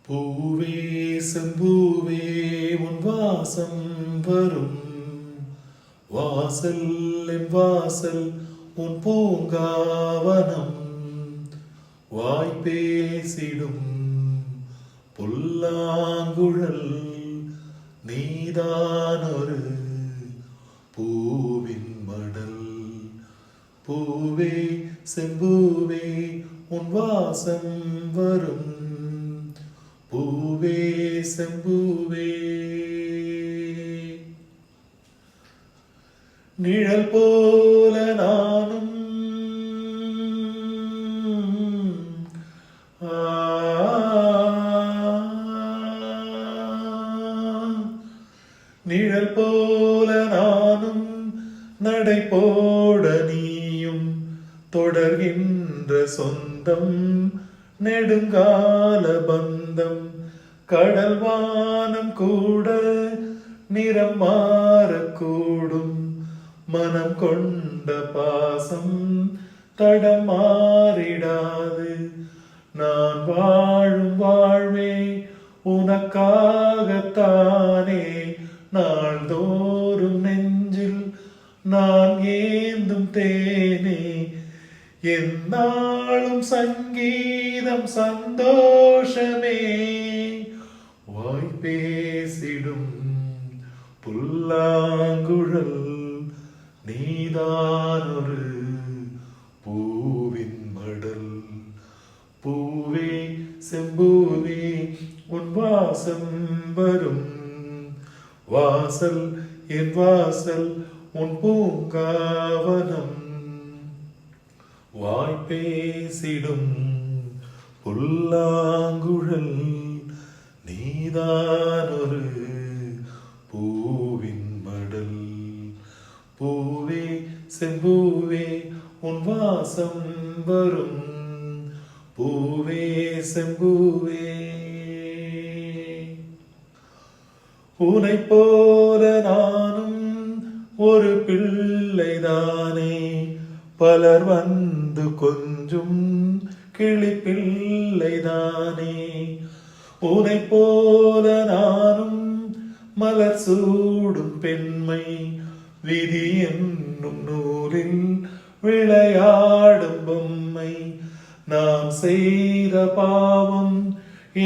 பூவே செம்பூவே உன் வாசம் வரும் வாசல் என் வாசல் உன் பூங்காவனம் வாய் பேசிடும் புல்லாங்குழல் நீதான் ஒரு பூவின் மடல் பூவே செம்பூவே உன் வாசம் வரும் பூவே செம்பூவே நிழல் போல நானும் நிழல் போல நானும் நடை போட நீயும் தொடர்கின்ற சொந்தம் நெடுங்கால பந்தம் கடல் வானம் கூட நிறம் மாறக்கூடும் மனம் கொண்ட பாசம் தடம் மாறிடாது நான் வாழும் வாழ்வே உனக்காகத்தானே நாள்தோறும் நெஞ்சில் நான் ஏந்தும் தேனே எந்நாளும் சங்கீதம் சந்தோஷமே வாய் பேசிடும் புல்லாங்குழல் நீதான் ஒரு பூவின் மடல் பூவே செம்பூவே உன் வாசம் வரும் வாசல் என் வாசல் உன் பூங்காவனம் வாய் பேசிடும் புல்லாங்குழல் நீதான் ஒரு பூவின் மடல் பூவே செம்பூவே உன் வாசம் வரும் பூவே செம்பூவே உனை போல நானும் ஒரு பிள்ளைதானே பலர் வந்து கொஞ்சும் கிளி பிள்ளைதானே உனை போல நானும் மலர் சூடும் பெண்மை விதி என்னும் நூலில் விளையாடும் பொம்மை நாம் செய்த பாவம்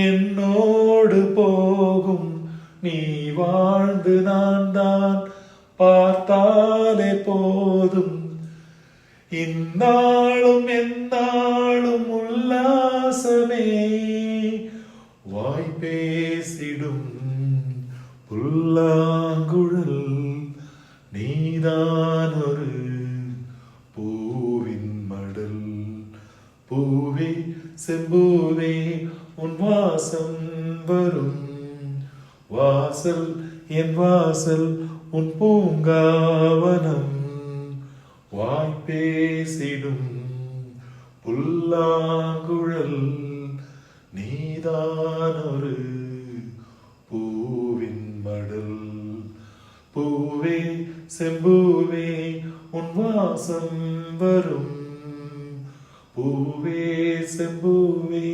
என்னோடு போகும் நீ வாழ்ந்து நான் தான் பார்த்தாலே போதும் இந்நாளும் எந்நாளும் உல்லாசமே வாய் பேசிடும் புல்லாங்குழல் நீதான் ஒரு பூவின் மடல் பூவே செம்பூவே உன் வாசம் வரும் வாசல் என் வாசல் உன் பூங்காவனம் வாய் பேசிடும் புல்லாங்குழல் நீதான் ஒரு பூவின் மடல் பூவே செம்பூவே உன் வாசம் வரும் பூவே செம்பூவே